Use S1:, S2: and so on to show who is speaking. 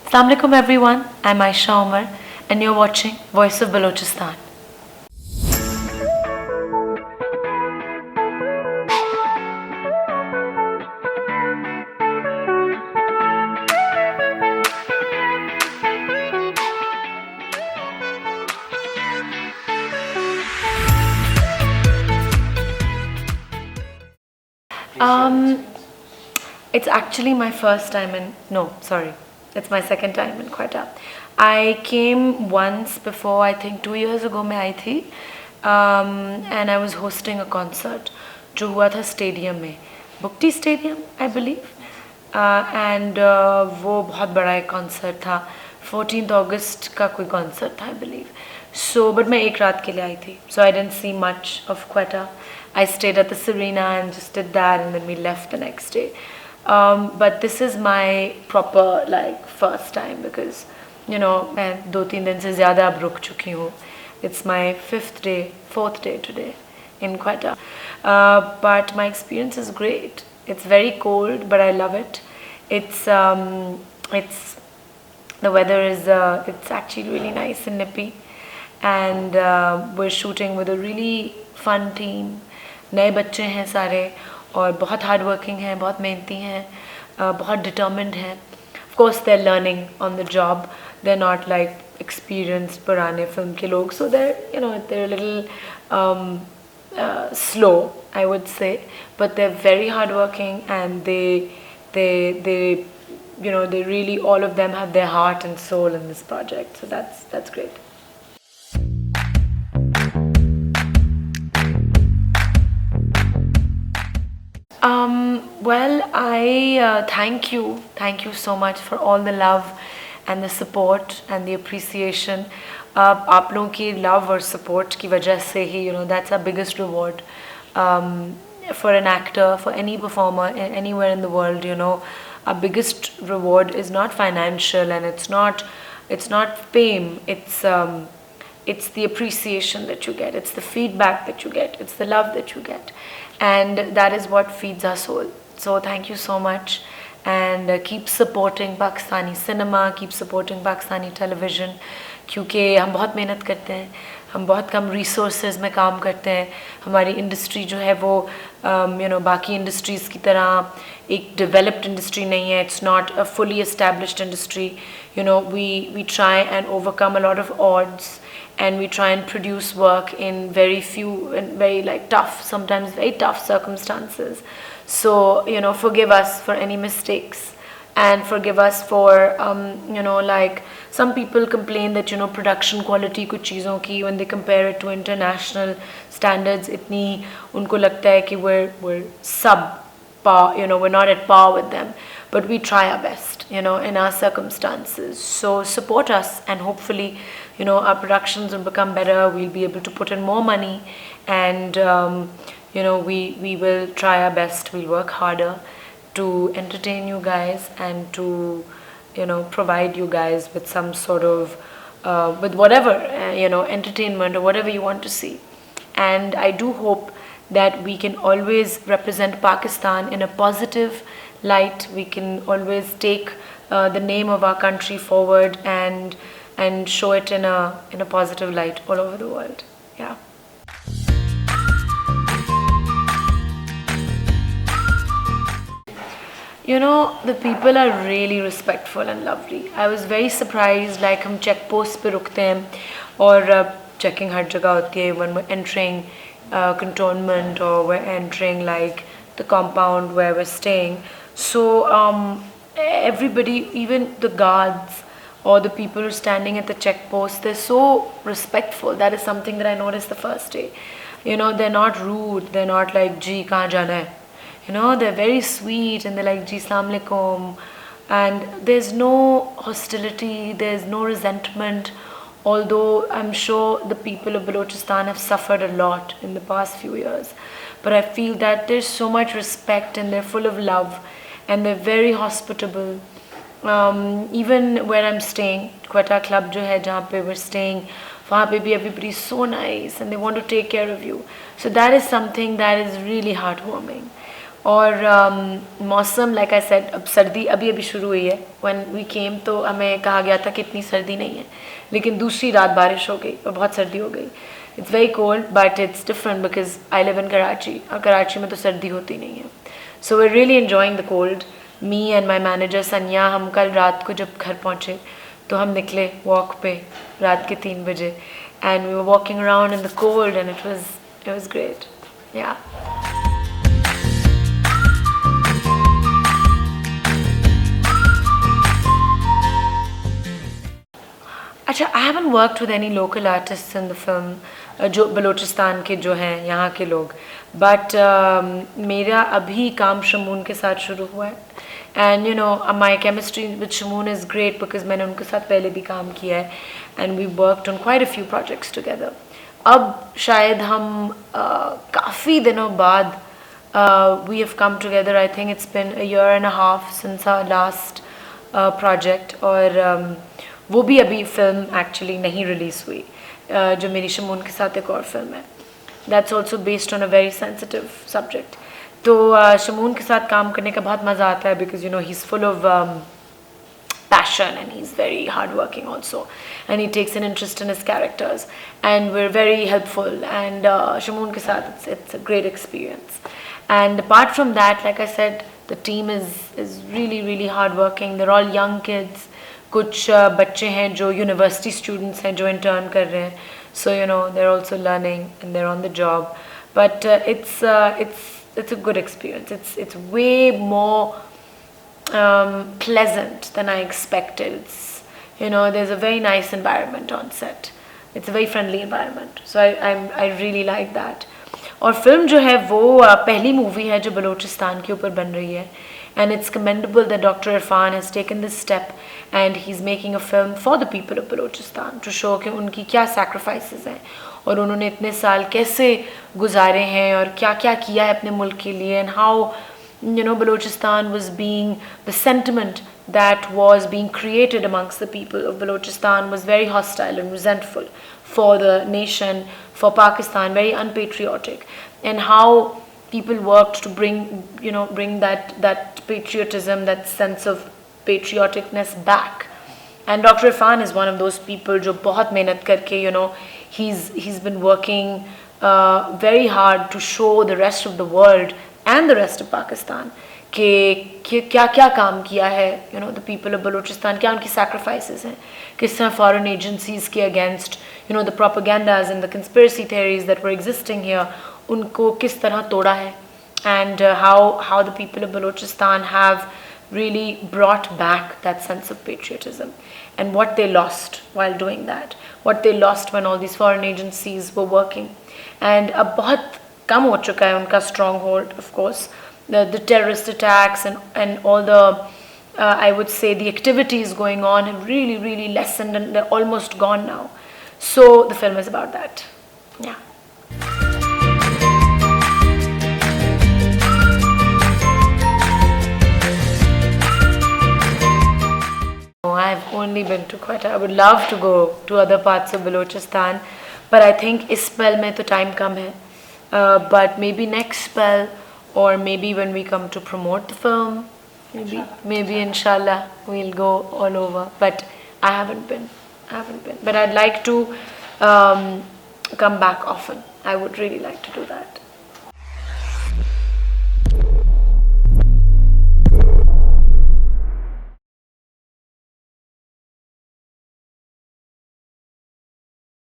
S1: Assalamu alaikum everyone, I'm Aisha Omar and you're watching Voice of Balochistan. Um, it's actually my first time it's my second time in Quetta. I came once before, I think 2 years ago मैं आई थी, and I was hosting a concert जो हुआ था stadium में, Bukti stadium I believe, and वो बहुत बड़ा एक कॉन्सर्ट था, 14th अगस्त का कोई कॉन्सर्ट था आई बिलीव. सो बट मैं एक रात के लिए आई थी, so I didn't see much of Quetta. I stayed at the Serena and just did that, and then we left the next day. But this is my proper like first time because मैं 2-3 दिन से ज़्यादा अब रुक चुकी हूँ. It's my fourth day today in Quetta. But my experience is great. It's very cold, but I love it. It's the weather is it's actually really nice and nippy, and we're shooting with a really fun team. नए बच्चे हैं सारे और बहुत hard working हैं, बहुत मेहनती हैं, बहुत डिटर्मिन्ड हैं. Of course they are learning on the job, they are not like experienced पुराने फिल्म के लोग, सो they're a little slow, I would say, but they're very hardworking, and they they really, all of them have their heart and soul in this project, so that's great. Well, I thank you so much for all the love and the support and the appreciation. आप लोगों की love और support की वजह से ही that's our biggest reward for an actor, for any performer anywhere in the world. Our biggest reward is not financial, and it's not fame. It's the appreciation that you get, it's the feedback that you get, it's the love that you get, and that is what feeds our soul. So thank you so much, and keep supporting Pakistani cinema, keep supporting Pakistani television, क्योंकि हम बहुत मेहनत करते हैं, हम बहुत कम resources में काम करते हैं. हमारी इंडस्ट्री जो है वो बाकी इंडस्ट्रीज़ की तरह एक डेवलप्ड इंडस्ट्री नहीं है. It's not a fully established industry. We try and overcome a lot of odds, and we try and produce work in very few and very sometimes very tough circumstances. So forgive us for any mistakes, and forgive us for some people complain that production quality कुछ चीज़ों की, when they compare it to international standards, इतनी उनको लगता है कि we're sub par, we're not at par with them, but we try our best in our circumstances. So support us, and hopefully our productions will become better. We'll be able to put in more money, and we will try our best. We'll work harder to entertain you guys, and to provide you guys with some sort of with whatever entertainment or whatever you want to see. And I do hope that we can always represent Pakistan in a positive light. We can always take the name of our country forward, and show it in a positive light all over the world. Yeah. The people are really respectful and lovely. I was very surprised, like हम check post पे रुकते हैं और checking हर जगह होती है when we're entering cantonment, or we're entering like the compound where we're staying. So everybody, even the guards or the people who are standing at the check post, they're so respectful. That is something that I noticed the first day. They're not rude, they're not like जी कहाँ जाना है. They're very sweet, and they're like जी अस्सलाम वालेकुम, and there's no hostility, there's no resentment. Although I'm sure the people of Balochistan have suffered a lot in the past few years, but I feel that there's so much respect, and they're full of love, and they're very hospitable. Even where I'm staying, Quetta Club जो है जहाँ पे we're staying, वहाँ पे भी everybody is so nice, and they want to take care of you. So that is something that is really heartwarming. और मौसम like I said अब सर्दी अभी अभी शुरू हुई है. व्हेन वी केम तो हमें कहा गया था कि इतनी सर्दी नहीं है, लेकिन दूसरी रात बारिश हो गई और बहुत सर्दी हो गई. It's very cold but it's different because I live in Karachi और कराची में तो सर्दी होती नहीं है. So we really enjoying the cold. Me and my manager Sanya, हम कल रात को जब घर पहुँचे तो हम निकले वॉक पे रात के 3 बजे and we were walking around in the cold and it was great. Yeah अच्छा, I haven't worked with any local artist in the film, जो बलूचिस्तान के जो हैं यहाँ के लोग, बट मेरा अभी काम शमून के साथ शुरू हुआ है. And you know my chemistry with Shamoon is great because मैंने उनके साथ पहले भी काम किया है and we worked on quite a few projects together. अब शायद हम काफ़ी दिनों बाद we have come together. I think it's been a year and a half since our last project. और वो भी अभी फिल्म एक्चुअली नहीं रिलीज़ हुई, जो मेरी शमून के साथ एक और फिल्म है. That's also based on a very sensitive subject. तो शमून के साथ काम करने का बहुत मज़ा आता है because you know he is full of passion and he's very hardworking also, and he takes an interest in his characters and we're very helpful, and Shamoon ke saath it's a great experience. And apart from that, like I said, the team is really really hardworking. They're all young kids. कुछ बच्चे हैं जो university students हैं जो intern कर रहे हैं. So you know there also learning and there on the job. But it's a good experience. It's way more pleasant than I expected. You know, there's a very nice environment on set. It's a very friendly environment. So I really like that. और film जो है वो पहली movie है जो बलूचिस्तान के ऊपर बन रही है. And it's commendable that Dr. Irfan has taken this step and he's making a film for the people of Balochistan to show कि उनकी क्या sacrifices हैं और उन्होंने इतने साल कैसे गुजारे हैं और क्या क्या किया है अपने मुल्क के लिए, and how you know Balochistan was being, the sentiment that was being created amongst the people of Balochistan was very hostile and resentful for the nation, for Pakistan, very unpatriotic, and how people worked to bring that patriotism, that sense of patrioticness back. And Dr. Irfan is one of those people जो बहुत मेहनत करके you know he's been working very hard to show the rest of the world and the rest of Pakistan कि क्या क्या काम किया है you know the people of Balochistan, क्या उनकी sacrifices हैं, किस तरह foreign agencies के against you know the propagandas and the conspiracy theories that were existing here उनको किस तरह तोड़ा है, and how the people of Balochistan have really brought back that sense of patriotism and what they lost while doing that, what they lost when all these foreign agencies were working. And अब बहुत कम हो चुका है उनका stronghold, of course. The terrorist attacks and all the I would say the activities going on have really really lessened and they're almost gone now. So the film is about that. Yeah. I've only been to Quetta. I would love to go to other parts of Balochistan, but I think इस spell में तो time कम है. But maybe next spell, or maybe when we come to promote the film, maybe inshallah we'll go all over. But I haven't been. But I'd like to come back often. I would really like to do that.